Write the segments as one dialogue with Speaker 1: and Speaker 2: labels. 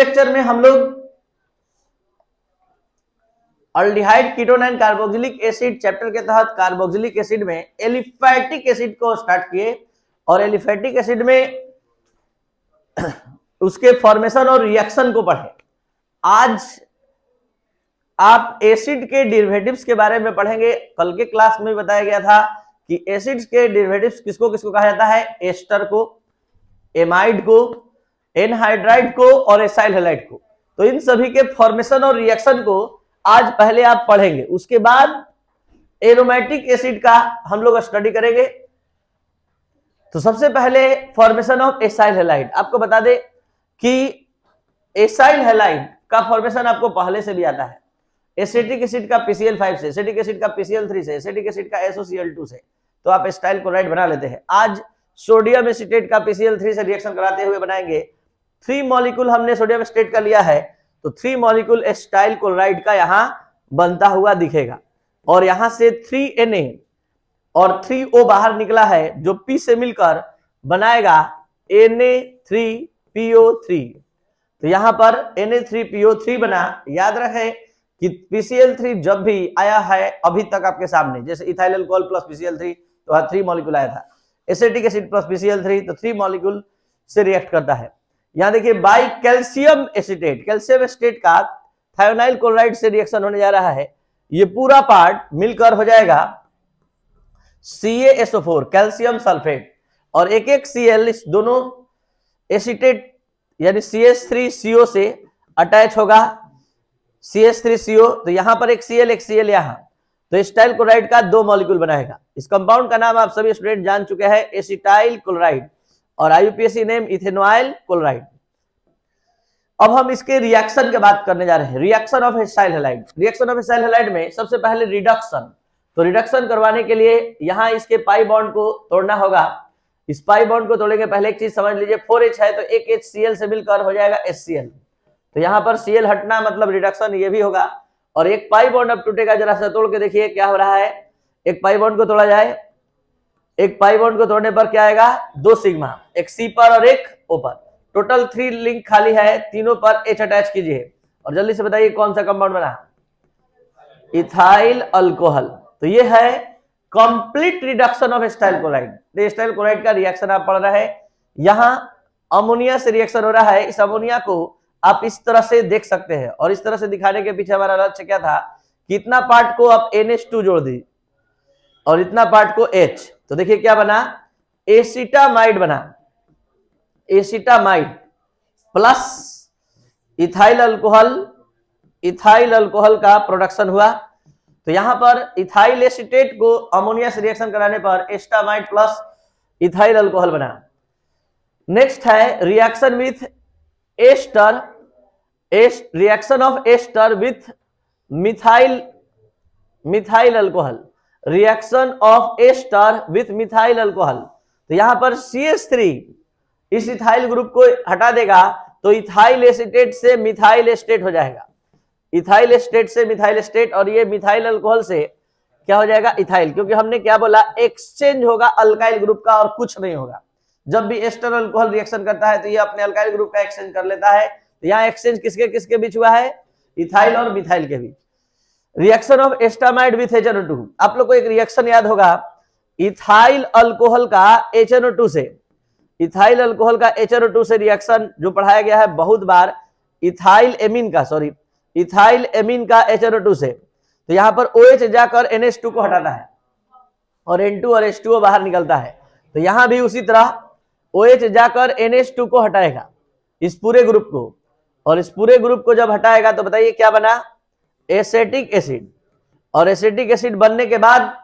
Speaker 1: Lecture में हम लोग aldehyde, ketone and carboxylic acid chapter के तहत कार्बोक्सिलिक एसिड में एलिफैटिक एसिड को स्टार्ट किए और एलिफैटिक एसिड में उसके फॉर्मेशन और रिएक्शन को पढ़े। आज आप एसिड के डेरिवेटिव्स के बारे में पढ़ेंगे। कल के क्लास में बताया गया था कि एसिड्स के डेरिवेटिव्स किसको किसको कहा जाता है, एस्टर को, एमाइड को, एनहाइड्राइड को और एसाइल हैलाइड को। तो इन सभी के फॉर्मेशन और रिएक्शन को आज पहले आप पढ़ेंगे, उसके बाद एरोमेटिक एसिड का हम लोग स्टडी करेंगे। तो सबसे पहले फॉर्मेशन ऑफ एसाइल हैलाइड। आपको बता दें कि एसाइल हैलाइड का फॉर्मेशन आपको पहले से भी आता है। एसिटिक एसिड का PCl5 से, एसिटिक एसिड का PCl3 से, एसिटिक एसिड का SOCl2 से, तो आप एस्टाइल क्लोराइड बना लेते हैं। आज सोडियम एसीटेट का PCl3 से रिएक्शन कराते हुए बनाएंगे। 3 मॉलिक्यूल हमने सोडियम एसीटेट का लिया है, तो 3 मॉलिक्यूल एस्टाइल क्लोराइड का यहां बनता हुआ दिखेगा और यहां से 3Na और 3O बाहर निकला है, जो P से मिलकर बनाएगा Na3PO3। तो यहां पर Na3PO3 बना। याद रखें कि PCl3 जब भी आया है अभी तक आपके सामने, जैसे इथाइल अल्कोहल प्लस PCl3 तो 3 मॉलिक्यूल आया था, एसिटिक एसिड प्लस PCl3 तो 3 मॉलिक्यूल से रिएक्ट करता है। यहां देखिए by calcium acetate, calcium acetate का थायोनाइल क्लोराइड से रिएक्शन होने जा रहा है। ये पूरा पार्ट मिलकर हो जाएगा CaSO4 कैल्शियम सल्फेट और एक एक Cl इस दोनों एसीटेट यानी CH3CO से अटैच होगा, CH3CO। तो यहां पर एक Cl यहां, तो एसिटाइल क्लोराइड का 2 मॉलिक्यूल बनाएगा। इस कंपाउंड का नाम आप सभी स्टूडेंट जान चुके हैं, एसिटाइल क्लोराइड, और IUPAC नेम इथेनॉइल क्लोराइड। अब हम इसके रिएक्शन की बात करने जा रहे हैं, reaction of acyl halide. Reaction of acyl halide में सबसे पहले रिडक्शन। तो रिडक्शन करवाने के लिए यहां इसके पाई बॉन्ड को तोड़ना होगा। इस पाई बॉन्ड को तोड़ने के पहले एक चीज समझ लीजिए, 4H है तो एक HCl से मिलकर हो जाएगा HCl। तो यहां पर Cl हटना मतलब रिडक्शन ये भी होगा। और एक पाई बॉन्ड अब टूटेगा, जरा सा तोड़ के देखिए क्या हो रहा है। एक पाई बॉन्ड को तोड़ा जाए, एक पाई बॉन्ड को तोड़ने पर क्या आएगा, 2 सिग्मा, एक C पर और एक O पर। टोटल 3 लिंक खाली है, तीनों पर H अटैच कीजिए और जल्दी से बताइए कौन सा कंपाउंड बना, इथाइल अल्कोहल। तो ये है complete reduction of acetyl chloride. Acetyl chloride का रिएक्शन आप पढ़ रहे हैं। यहां अमोनिया से रिएक्शन हो रहा है। इस अमोनिया को आप इस तरह से देख सकते हैं और इस तरह से दिखाने के पीछे हमारा लक्ष्य क्या था कि इतना पार्ट को आप NH2 जोड़ दी और इतना पार्ट को H। तो देखिए क्या बना, एसिटामाइड बना, एसिटामाइड प्लस इथाइल अल्कोहल का प्रोडक्शन हुआ। तो यहां पर इथाइल एसीटेट को अमोनिया से रिएक्शन कराने पर एसिटामाइड प्लस इथाइल अल्कोहल बना। नेक्स्ट है reaction with ester, reaction of ester with methyl alcohol, reaction of ester with methyl alcohol. तो यहां पर CH3 इस इथाइल ग्रुप को हटा देगा तो इथाइल एसीटेट से मिथाइल एस्टेट हो जाएगा, इथाइल एस्टेट से मिथाइल एस्टेट, और ये मिथाइल अल्कोहल से क्या हो जाएगा, इथाइल। क्योंकि हमने क्या बोला, एक्सचेंज होगा अल्काइल ग्रुप का और कुछ नहीं होगा। जब भी एस्टर अल्कोहल रिएक्शन करता है तो ये अपने अल्काइल ग्रुप का एक्सचेंज कर लेता है। तो यहाँ एक्सचेंज किसके किसके बीच हुआ है, इथाइल और मिथाइल के बीच। Reaction of acetamide with HNO2। आप लोग को एक रिएक्शन याद होगा, इथाइल अल्कोहल का HNO2 से, इथाइल अल्कोहल का HNO2 से रिएक्शन जो पढ़ाया गया है बहुत बार, इथाइल एमीन का HNO2 से। तो यहां पर OH जाकर NH2 को हटाता है और N2 और H2O बाहर निकलता है। तो यहां भी उसी तरह OH जाकर NH2 को हटाएगा, इस पूरे ग्रुप को, और इस पूरे ग्रुप को जब हटाएगा तो बताइए क्या बना, एसिटिक एसिड। और एसिटिक एसिड बनने के बाद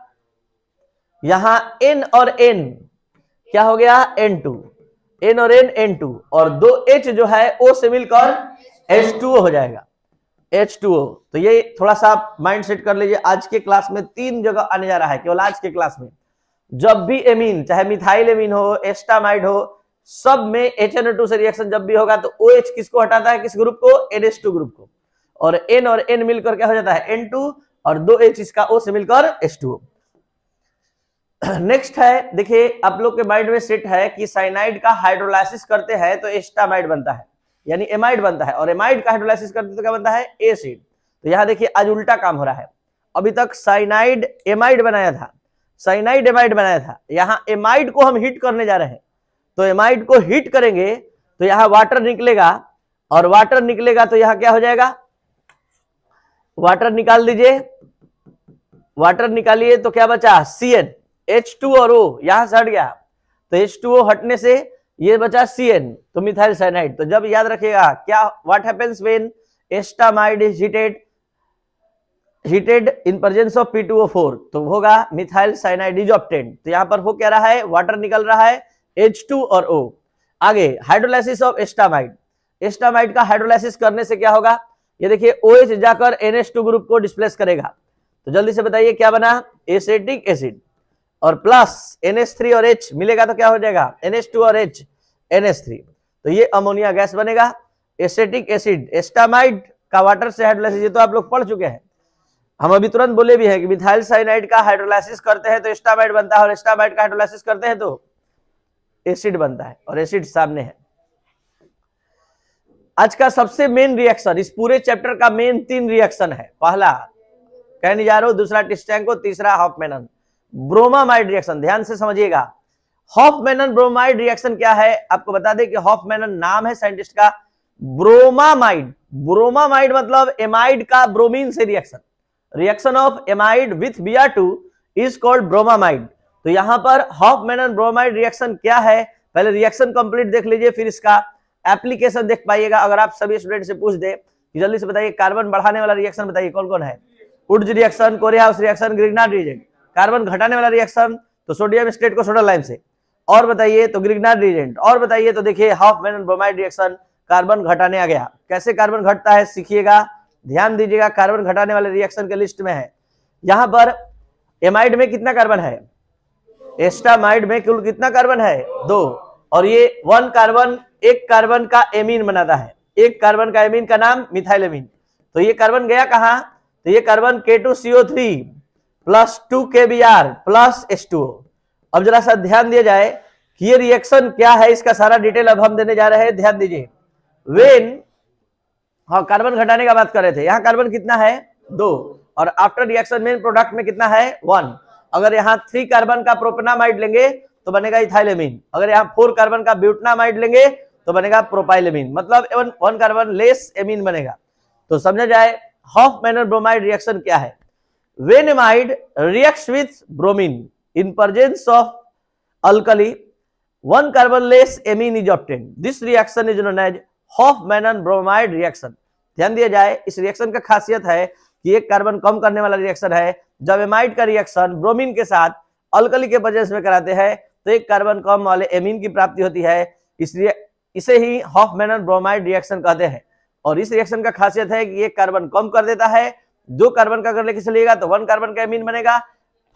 Speaker 1: यहां N और N क्या हो गया, N2, N और N N2, और 2 H जो है O से मिलकर H2O हो जाएगा, H2O। तो ये थोड़ा सा माइंड सेट कर लीजिए। आज के क्लास में 3 जगह आने जा रहा है, केवल आज के क्लास में। जब भी एमीन, चाहे मिथाइल एमीन हो, एस्टामाइड हो, सब में HNO2 से रिएक्शन जब भी होगा तो OH किसको हटाता है, किस ग्रुप को, NH2 ग्रुप को, और N मिलकर क्या हो जाता है, N2, और 2 H इसका O से मिलकर H2O। नेक्स्ट है, देखिए आप लोग के माइंड में सेट है कि साइनाइड का हाइड्रोलाइसिस करते हैं तो एस्टामाइड बनता है। यानी एमाइड बनता है, और एमाइड का हाइड्रोलाइसिस करते तो क्या बनता है, एसिड। तो यहाँ देखिए आज उल्टा काम हो रहा है, अभी तक साइनाइड एमाइड बनाया था, साइनाइड एमाइड बनाया था, यहाँ एमाइड को हम हीट करने जा रहे हैं। तो एमाइड को हीट करेंगे तो यहाँ वाटर निकलेगा, और वाटर निकलेगा तो यहाँ क्या हो जाएगा, वाटर निकाल दीजिए, वाटर निकालिए तो क्या बचा, CN, H2 और O यहां से हट गया, तो H2O हटने से ये बचा CN, तो मिथाइल साइनाइड। तो जब याद रखिएगा क्या, what happens when acetamide is heated in presence of P2O4, तो होगा मिथाइल साइनाइड इज ऑब्टेन्ड। तो यहां पर हो क्या रहा है, वाटर निकल रहा है, H2 और O। आगे हाइड्रोलाइसिस ऑफ एस्टामाइड, एस्टामाइड का हाइड्रोलाइसिस करने से क्या होगा, ये देखिए OH जाकर NH2 ग्रुप को डिस्प्लेस करेगा, तो जल्दी से बताइए क्या बना, एसिटिक एसिड, और प्लस NH3 और H मिलेगा तो क्या हो जाएगा, NH2 और H NH3, तो ये अमोनिया गैस बनेगा। एसिटिक एसिड, एस्टामाइड का वाटर से हाइड्रोलाइसिस, ये तो आप लोग पढ़ चुके हैं, हम अभी तुरंत बोले भी हैं कि मिथाइल साइनाइड का हाइड्रोलाइसिस करते हैं तो एस्टामाइड बनता है, और एस्टामाइड का हाइड्रोलाइसिस करते हैं तो एसिड बनता है, और एसिड सामने है। आज का सबसे मेन रिएक्शन, इस पूरे चैप्टर का मेन 3 रिएक्शन है। पहला कैनिजारो, दूसरा टिस्टेंको, तीसरा हॉफमैनन ब्रोमामाइड रिएक्शन। ध्यान से समझिएगा, हॉफमैनन ब्रोमाइड रिएक्शन क्या है, आपको बता दें कि हॉफमैनन नाम है साइंटिस्ट का, ब्रोमामाइड, ब्रोमामाइड मतलब एमाइड का ब्रोमीन से reaction, reaction of amide with Br2 is called bromamide. तो यहां पर हॉफमैनन ब्रोमाइड रिएक्शन क्या है, पहले रिएक्शन कंप्लीट देख लीजिए, फिर इसका एप्लीकेशन देख पाइएगा। अगर आप सभी स्टूडेंट से पूछ दे कि जल्दी से बताइए कार्बन बढ़ाने वाला रिएक्शन बताइए कौन कौन है, Wurtz reaction, Corey House reaction, Grignard reagent. Carbon घटाने वाला रिएक्शन तो सोडियम स्टेट को सोडा लाइम से, और बताइए तो ग्रिग्नार्ड रिएजेंट, और बताइए तो देखिए हॉफमैनन ब्रोमाइड रिएक्शन, कार्बन घटाने आ गया। कैसे कार्बन घटता है सीखिएगा, ध्यान दीजिएगा, कार्बन घटाने वाले रिएक्शन के लिस्ट में है। यहां पर एमाइड में कितना कार्बन है, एस्टामाइड में कुल कितना कार्बन है, 2, और ये 1 कार्बन, एक कार्बन का एमीन बनाता है, एक कार्बन का एमीन का नाम मिथाइल एमीन। तो ये कार्बन गया कहां, तो ये carbon K2CO3 plus 2 KBr plus H2O। अब जरा सा ध्यान दिया जाए कि ये रिएक्शन क्या है, इसका सारा डिटेल अब हम देने जा रहे हैं, ध्यान दीजिए। वेन, हाँ कार्बन घटाने का बात कर रहे थे, यहाँ कार्बन कितना है, 2, और आफ्टर रिएक्शन मेन प्रोडक्ट में कितना है, 1। अगर यहाँ 3 कार्बन का प्रोपेनामाइड लेंगे तो बनेगा इथाइलेमीन, अगर यहाँ 4 कार्बन का ब्यूटनामाइड लेंगे तो बनेगा प्रोपाइलेमीन, मतलब 1 कार्बन लेस एमीन बनेगा। तो समझा जाए हॉफमैनन ब्रोमाइड रिएक्शन क्या है। When amide reacts with bromine in presence of alkali, 1 carbon less amine is obtained. This reaction is known as Hofmann bromide reaction. ध्यान दिया जाए, इस रिएक्शन का खासियत है कि एक कार्बन कम करने वाला रिएक्शन है। जब एमाइड का रिएक्शन ब्रोमीन के साथ अल्कली के प्रेजेंस में कराते हैं तो एक कार्बन कम वाले एमीन की प्राप्ति होती है, इसलिए इसे ही हॉफमैनन ब्रोमाइड रिएक्शन कहते हैं। और इस रिएक्शन का खासियत है कि एक कार्बन कम कर देता है, 2 कार्बन का अगर लेके चलिएगा तो 1 कार्बन का एमीन बनेगा,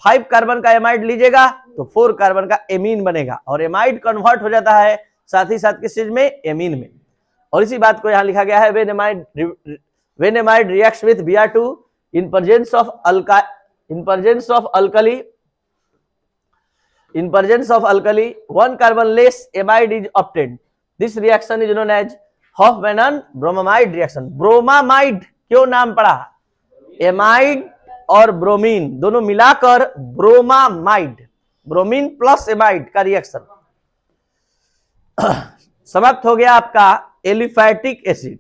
Speaker 1: 5 कार्बन का एमाइड लीजिएगा तो 4 कार्बन का एमीन बनेगा, और एमाइड कन्वर्ट हो जाता है साथ ही साथ किस चीज में, एमीन में। और इसी बात को यहाँ लिखा गया है, when amide reacts with Br2 in presence of alkali, 1 carbon less amide is obtained. This reaction is known as Hofmann bromamide reaction. Bromamide क्यों नाम पड़ा, एमाइड और ब्रोमीन दोनों मिलाकर ब्रोमामाइड, ब्रोमीन प्लस एमाइड का रिएक्शन। समाप्त हो गया आपका एलिफैटिक एसिड,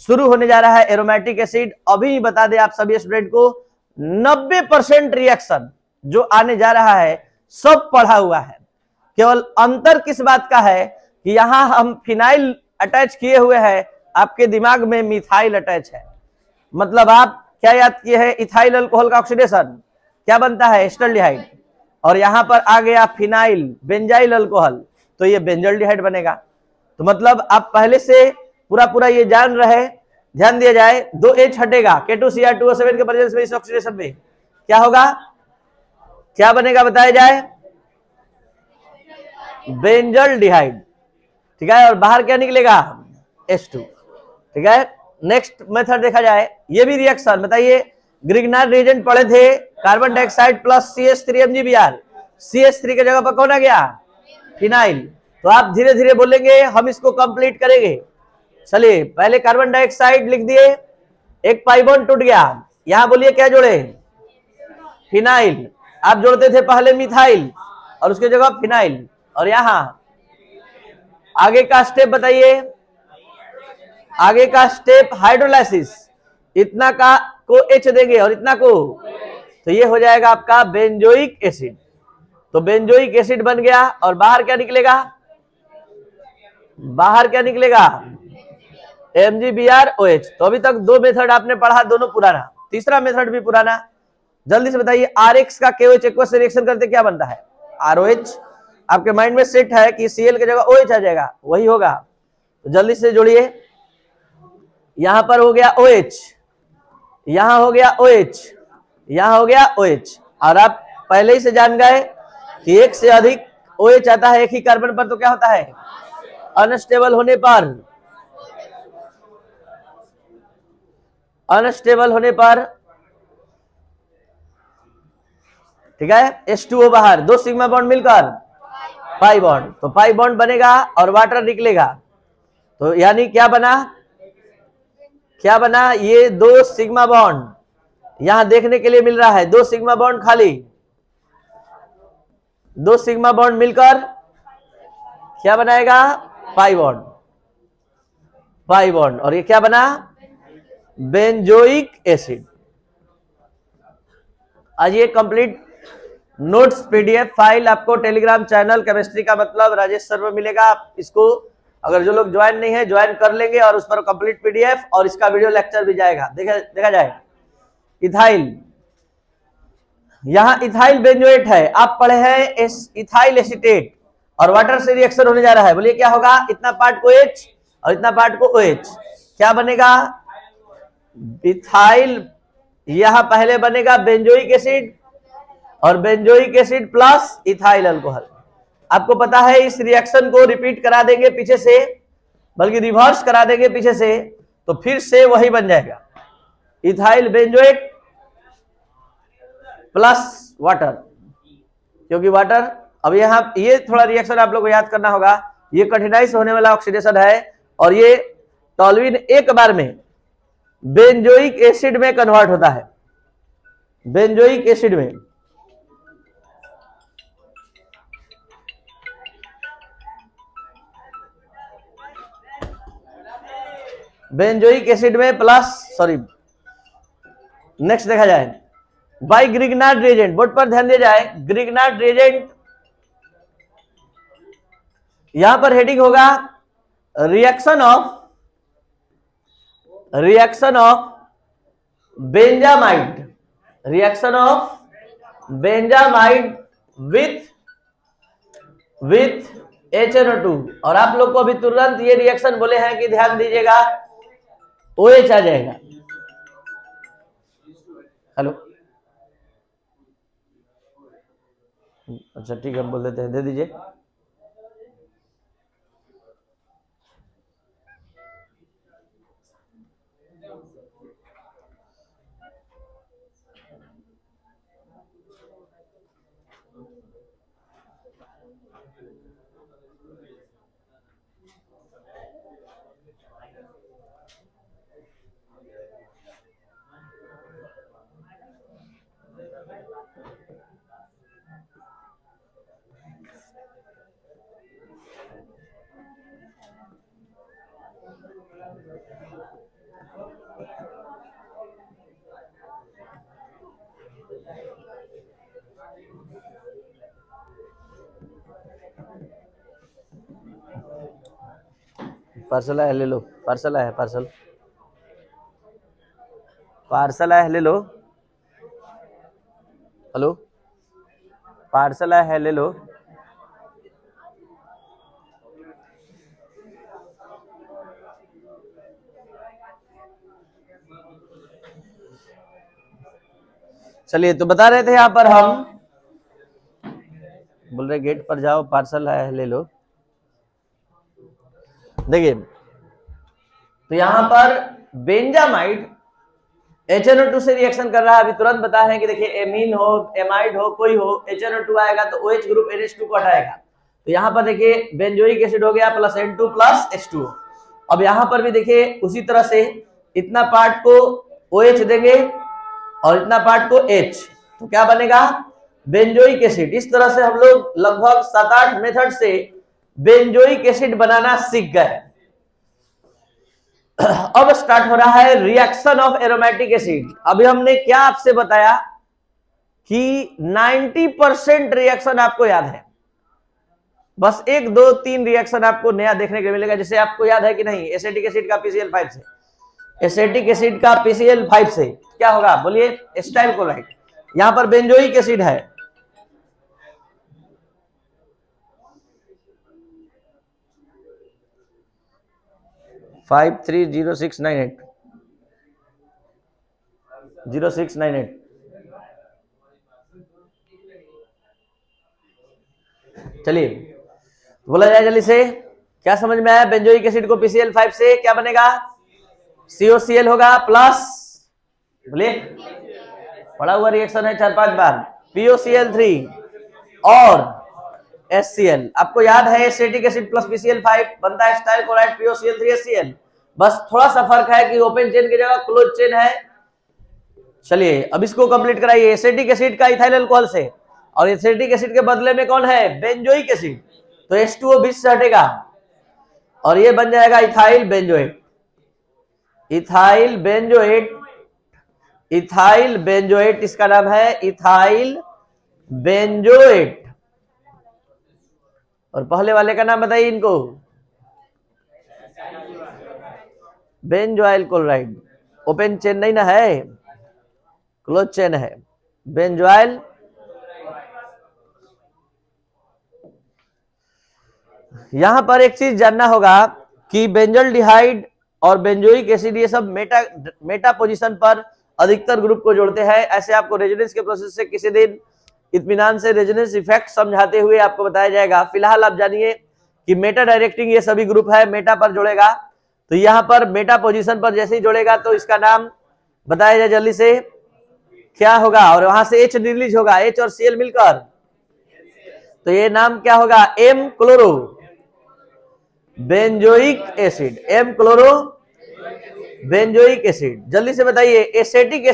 Speaker 1: शुरू होने जा रहा है एरोमेटिक एसिड। अभी बता दें आप सभी स्टूडेंट को 90% रिएक्शन जो आने जा रहा है सब पढ़ा हुआ है, केवल अंतर किस बात का है कि यहां हम फिनाइल अटैच किए हुए हैं, आपके दिमाग में मिथाइल अटैच है। मतलब आप क्या याद किए हैं, इथाइल अल्कोहल का ऑक्सीडेशन क्या बनता है, एस्टल्डिहाइड, और यहां पर आ गया फिनाइल बेंजाइल अल्कोहल, तो ये बेंजल्डिहाइड बनेगा। तो मतलब आप पहले से पूरा ये जान रहे। ध्यान दिया जाए, 2H हटेगा, K2Cr2O7 के प्रेजेंस में इस ऑक्सीडेशन में क्या होगा, क्या बनेगा बताया जाए, बेंजल्डिहाइड, ठीक है, और बाहर क्या निकलेगा, H2, ठीक है। नेक्स्ट मेथड देखा जाए, ये भी रिएक्शन बताइए, ग्रिग्नार्ड रिएजेंट पढ़े थे, carbon dioxide plus CH3MgBr, CH3 के जगह पर कौन आ गया, फिनाइल। तो आप धीरे धीरे बोलेंगे, हम इसको कंप्लीट करेंगे। चलिए पहले कार्बन डाइऑक्साइड लिख दिए, एक पाई बॉन्ड टूट गया, यहां बोलिए क्या जोड़े, फिनाइल। आप जोड़ते थे पहले मिथाइल और उसके जगह फिनाइल, और यहां आगे का स्टेप बताइए, आगे का स्टेप हाइड्रोलाइसिस, इतना का को H देंगे और इतना को, तो ये हो जाएगा आपका बेंजोइक एसिड। तो बेंजोइक एसिड बन गया, और बाहर क्या निकलेगा, बाहर क्या निकलेगा, MgBrOH। तो अभी तक दो मेथड आपने पढ़ा, दोनों पुराना, तीसरा मेथड भी पुराना। जल्दी से बताइए, RX का KOH एक्वस से रिएक्शन करते क्या बनता है, ROH। आपके माइंड में सेट है कि Cl की जगह OH आ जाएगा, वही होगा। तो जल्दी से जोड़िए, यहां पर हो गया OH, यहां हो गया OH, यहां हो गया OH। और आप पहले ही से जान गए कि एक से अधिक OH आता है एक ही कार्बन पर, तो क्या होता है, अनस्टेबल होने पर, अनस्टेबल होने पर, ठीक है, H2O बाहर, दो सिग्मा बॉन्ड मिलकर पाई बॉन्ड, तो पाई बॉन्ड बनेगा और वाटर निकलेगा। तो यानी क्या बना, क्या बना, ये दो सिग्मा बॉन्ड यहां देखने के लिए मिल रहा है, दो सिग्मा बॉन्ड खाली, दो सिग्मा बॉन्ड मिलकर क्या बनाएगा, पाई बॉन्ड, पाई बॉन्ड, और ये क्या बना, बेंजोइक एसिड। आज ये कंप्लीट नोट्स PDF फाइल आपको टेलीग्राम चैनल केमिस्ट्री का मतलब राजेश सर में मिलेगा। आप इसको अगर जो लोग ज्वाइन नहीं है ज्वाइन कर लेंगे, और उस पर कंप्लीट PDF और इसका वीडियो लेक्चर भी जाएगा, देखा जाए। इथाइल, यहां इथाइल बेंजोएट है, आप पढ़े हैं इथाइल एसीटेट, और वाटर से रिएक्शन होने जा रहा है। बोलिए क्या होगा, इतना पार्ट को H और इतना पार्ट को OH, क्या बनेगा, इथाइल, यहां पहले बनेगा बेंजोइक एसिड, और benzoic acid plus ethyl alcohol. आपको पता है इस रिएक्शन को रिपीट करा देंगे पीछे से, बल्कि रिवर्स करा देंगे पीछे से, तो फिर से वही बन जाएगा, इथाइल बेंजोएट प्लस वाटर, क्योंकि वाटर, अब यहां ये थोड़ा रिएक्शन आप लोग को याद करना होगा, ये कठिनाई से होने वाला ऑक्सीडेशन है, और ये टॉल्यूइन एक बार में बेंजोइक एसिड में कन्वर्ट होता है, बेंजोइक एसिड में। बेंजोइक एसिड में प्लस, सॉरी नेक्स्ट देखा जाए, बाई ग्रिग्नार्ड रिएजेंट, बोर्ड पर ध्यान दिया जाए, ग्रिग्नार्ड रिएजेंट, यहां पर हेडिंग होगा reaction of benzamide, reaction of benzamide with HNO2। और आप लोग को अभी तुरंत ये रिएक्शन बोले हैं कि ध्यान दीजिएगा, OH आ जाएगा। हेलो, अच्छा ठीक है, हम बोल देते हैं, दे दीजिए। पार्सल है, ले लो, पार्सल है, पार्सल, पार्सल है, ले लो, हेलो, पार्सल है, ले लो। चलिए, तो बता रहे थे यहां पर हम, बोल रहे गेट पर जाओ, पार्सल है, ले लो। देखिए, तो यहां पर बेंजामाइड HNO2 से रिएक्शन कर रहा है। अभी तुरंत बता रहे हैं कि देखिए एमीन हो, एमाइड हो, कोई हो, HNO2 आएगा तो OH ग्रुप NH2 को हटाएगा। तो यहां पर देखिए बेंजोइक एसिड हो गया प्लस N2 प्लस H2O, अब यहां पर भी देखिए उसी तरह से इतना पार्ट को OH देंगे और इतना पार्ट को H, तो क्या बनेगा बेंजोइक एसिड। इस तरह से हम लोग लगभग 7-8 मेथड से बेंजोइक एसिड बनाना सीख गए। अब स्टार्ट हो रहा है रिएक्शन ऑफ एरोमेटिक एसिड। अभी हमने क्या आपसे बताया कि 90% रिएक्शन आपको याद है, बस 1, 2, 3 रिएक्शन आपको नया देखने को मिलेगा। जैसे आपको याद है कि नहीं, एसिटिक एसिड का PCl5 से, एसिटिक एसिड का PCl5 से क्या होगा बोलिए, एसिटाइल क्लोराइड। यहां पर बेंजोइक एसिड है, फाइव 30698 0698। चलिए बोला जाए जल्दी से, क्या समझ में आया? बेंजोइक एसिड को PCl5 से क्या बनेगा, COCl होगा प्लस, बोलिए पढ़ा हुआ रिएक्शन है 4-5 बार, POCl3 और HCl। आपको याद है एसिटिक एसिड प्लस PCl5 बनता है एसिटाइल क्लोराइड POCl3 HCl। बस थोड़ा सा फर्क है कि ओपन चेन की जगह क्लोज चेन है। चलिए अब इसको कंप्लीट कराइए। एसिटिक एसिड का इथाइल अल्कोहल से, और एसिटिक एसिड के बदले में कौन है, बेंजोइक एसिड, तो H2O बीच से हटेगा और ये बन जाएगा ethyl benzoate. Ethyl benzoate, ethyl benzoate इसका नाम है, इथाइल बेंजोएट। और पहले वाले का नाम बताइए इनको, बेंजोइल क्लोराइड। ओपन चेन नहीं ना है, क्लोज चेन है, बेंजोइल। यहां पर एक चीज जानना होगा कि बेंजल्डिहाइड और बेंजोइक एसिड ये सब मेटा पोजीशन पर अधिकतर ग्रुप को जोड़ते हैं। ऐसे आपको रेजोनेंस के प्रोसेस से किसी दिन इत्मीनान से रेजोनेंस इफेक्ट समझाते हुए आपको बताया जाएगा। फिलहाल आप जानिए कि मेटा डायरेक्टिंग ये सभी ग्रुप है, मेटा पर जोड़ेगा। तो यहां पर मेटा पोजीशन पर जैसे ही जोड़ेगा तो इसका नाम बताया जाए जल्दी से, क्या होगा, और वहां से H रिलीज होगा, H और Cl मिलकर, तो ये नाम क्या होगा, M chloro benzoic acid, M chloro benzoic acid. जल्दी से बताइए, एसिटिक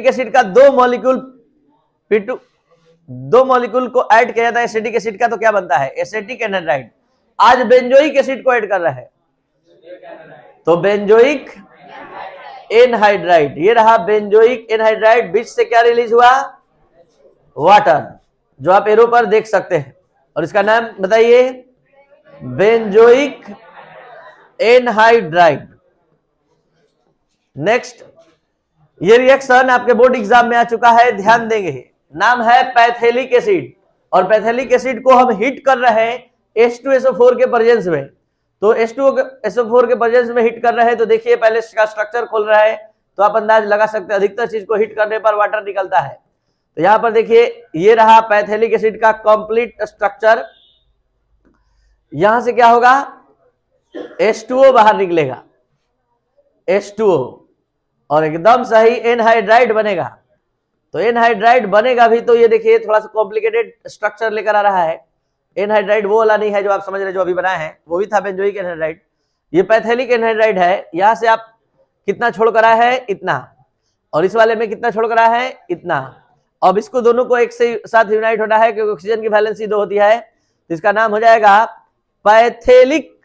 Speaker 1: एसिड का दो मॉलिक्यूल को ऐड किया जाता है एसिटिक एसिड का, तो क्या बनता है, एसिटिक एनहाइड्राइड। आज बेंजोइक एसिड को ऐड कर रहा है तो बेंजोइक एनहाइड्राइड। ये रहा बेंजोइक एनहाइड्राइड। बीच से क्या रिलीज हुआ, वाटर, जो आप एरो पर देख सकते हैं, और इसका नाम बताइए, बेंजोइक एनहाइड्राइड। नेक्स्ट, ये रिएक्शन आपके बोर्ड एग्जाम में आ चुका है, ध्यान देंगे, नाम है पैथेलिक एसिड। और पैथेलिक एसिड को हम हिट कर रहे हैं H2SO4 के प्रेजेंस में। तो H2SO4 के प्रेजेंस में हिट कर रहे हैं, तो देखिए पहले इसका स्ट्रक्चर खोल रहा है, तो आप अंदाज लगा सकते हैं अधिकतर चीज को हिट करने पर वाटर निकलता है। तो यहां पर देखिए ये रहा पैथेलिक एसिड का कंप्लीट स्ट्रक्चर। यहां से क्या होगा, H2O बाहर निकलेगा, H2O, और एकदम सही एनहाइड्राइड बनेगा। तो एनहाइड्राइड बनेगा भी, तो ये देखिए थोड़ा सा कॉम्प्लिकेटेड स्ट्रक्चर लेकर आ रहा है। एनहाइड्राइड वो वाला नहीं है जो आप समझ रहे, जो अभी बनाए हैं वो भी था बेंजोइक एनहाइड्राइड, ये पैथेलिक एनहाइड्राइड है। यहां से आप कितना छोड़ कर आए हैं, इतना, और इस वाले में कितना छोड़ कर आए हैं, इतना। अब इसको दोनों को एक से साथ यूनाइट होना है, क्योंकि ऑक्सीजन की वैलेंसी 2 होती है, तो इसका नाम हो जाएगा पैथेलिक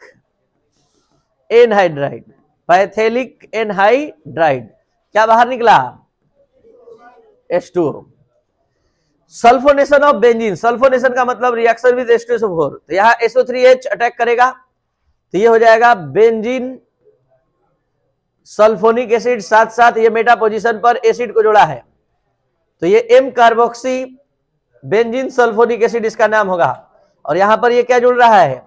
Speaker 1: एनहाइड्राइड। पैथेलिक एनहाइड्राइड क्या बाहर निकला, H2O। Sulphonation of benzene, sulphonation का मतलब रिएक्शन विद H2SO4, तो यहां SO3H अटैक करेगा, तो ये हो जाएगा बेंजीन सल्फोनिक एसिड। साथ साथ ये मेटा पोजीशन पर एसिड को जोड़ा है, तो ये M carboxy benzene sulphonic acid इसका नाम होगा। और यहां पर ये क्या जुड़ रहा है,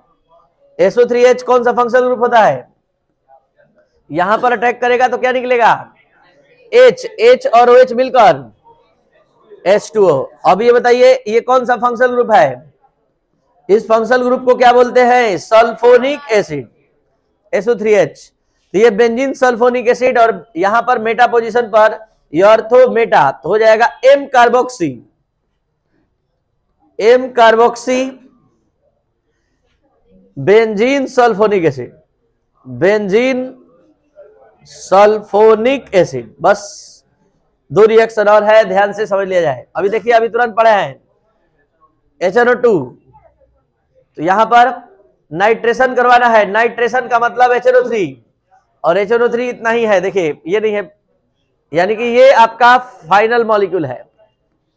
Speaker 1: SO3H कौन सा फंक्शनल ग्रुप होता है, यहां पर अटैक करेगा तो क्या निकलेगा, H और OH मिलकर H2O। अब ये बताइए ये कौन सा फंक्शनल ग्रुप है, इस फंक्शनल ग्रुप को क्या बोलते हैं, सल्फोनिक एसिड, SO3H। तो ये बेंजीन सल्फोनिक एसिड, और यहां पर मेटा पोजीशन पर यॉर्थो मेटा, तो हो जाएगा M carboxy benzene sulphonic acid, benzene sulphonic acid. बस 2 रिएक्शन और है, ध्यान से समझ लिया जाए। अभी देखिए, अभी तुरंत पढ़े हैं HNO2, तो यहां पर नाइट्रेशन करवाना है। नाइट्रेशन का मतलब HNO3, और HNO3 इतना ही है, देखिए ये नहीं है, यानी कि ये आपका फाइनल मॉलिक्यूल है,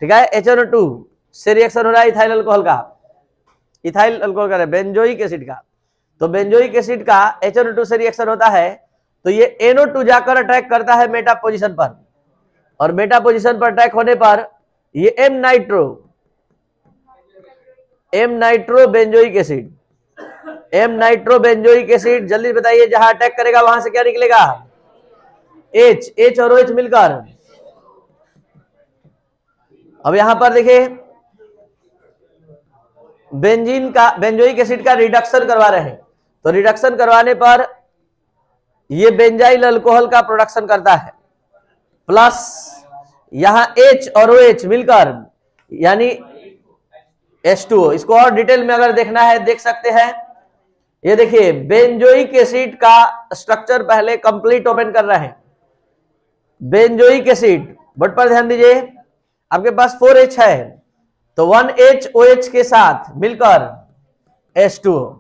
Speaker 1: ठीक है। HNO2 से रिएक्शन हो रहा है इथाइल अल्कोहल का, इथाइल अल्कोहल का, बेंजोइक एसिड का। तो बेंजोइक एसिड का HNO2 से रिएक्शन होता है, तो ये NO2 जाकर अटैक करता है मेटा पोजीशन पर, और मेटा पोजीशन पर अटैक होने पर ये M nitro benzoic acid, M nitro benzoic acid, जल्दी बताइए, जहां अटैक करेगा वहां से क्या निकलेगा? H और OH मिलकर। अब यहां पर देखिए, बेंजोइक एसिड का रिडक्शन करवा रहे हैं, तो रिडक्शन करवाने पर ये बेंजाइल अल्कोहल का प्रोडक्शन करता है, प्लस यहां H और OH मिलकर, यानी H2O। इसको और डिटेल में अगर देखना है देख सकते हैं। ये देखिए, बेंजोइक एसिड का स्ट्रक्चर पहले कंप्लीट ओपन कर रहे हैं। बेंजोइक एसिड बट पर ध्यान दीजिए, आपके पास 4H है, तो 1H OH के साथ मिलकर H2O।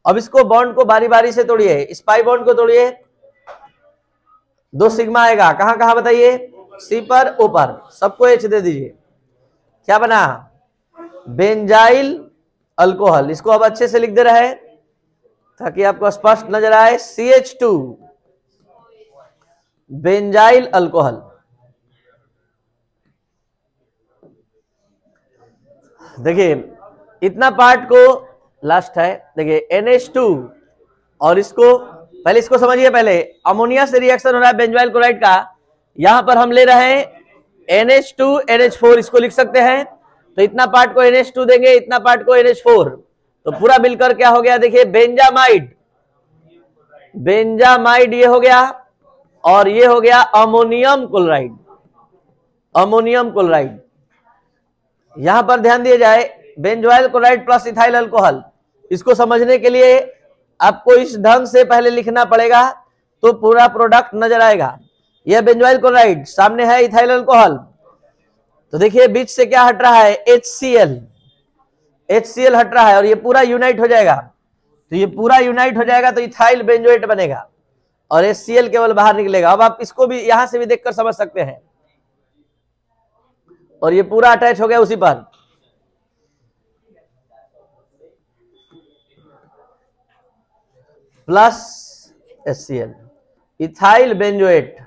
Speaker 1: अब इसको बॉन्ड को बारी बारी से तोड़िए, स्पाई बॉन्ड को तोड़िए, 2 सिग्मा आएगा, कहां कहां बताइए? C पर, O पर, सबको H दे दीजिए। क्या बना? Benzyl alcohol. इसको अब अच्छे से लिख दे रहे हैं ताकि आपको स्पष्ट नजर आए। CH2 benzyl alcohol. देखिए, इतना पार्ट को लास्ट है, देखिए NH2, और इसको पहले इसको समझिए। पहले अमोनिया से रिएक्शन हो रहा है बेंजोइल क्लोराइड का, यहां पर हम ले रहे हैं NH2 NH4, इसको लिख सकते हैं। तो इतना पार्ट को NH2 देंगे, इतना पार्ट को NH4, तो पूरा मिलकर क्या हो गया? देखिए, बेंजामाइड, बेंजामाइड ये हो गया, और ये हो गया अमोनियम क्लोराइड, अमोनियम क्लोराइड। यहां पर ध्यान दिया जाए, benzoyl chloride plus ethyl alcohol, इसको समझने के लिए आपको इस ढंग से पहले लिखना पड़ेगा, तो पूरा प्रोडक्ट नजर आएगा। यह बेंजोइल क्लोराइड, सामने है इथाइल अल्कोहल, तो देखिए बीच से क्या हट रहा है? HCl, HCl हट रहा है, और ये पूरा यूनाइट हो जाएगा। तो ये पूरा यूनाइट हो जाएगा तो इथाइल बेंजोएट बनेगा, और HCl केवल बाहर निकलेगा। अब आप इसको भी यहां से भी देखकर समझ सकते हैं, और ये पूरा अटैच हो गया उसी पर। Plus HCl, ethyl benzoate,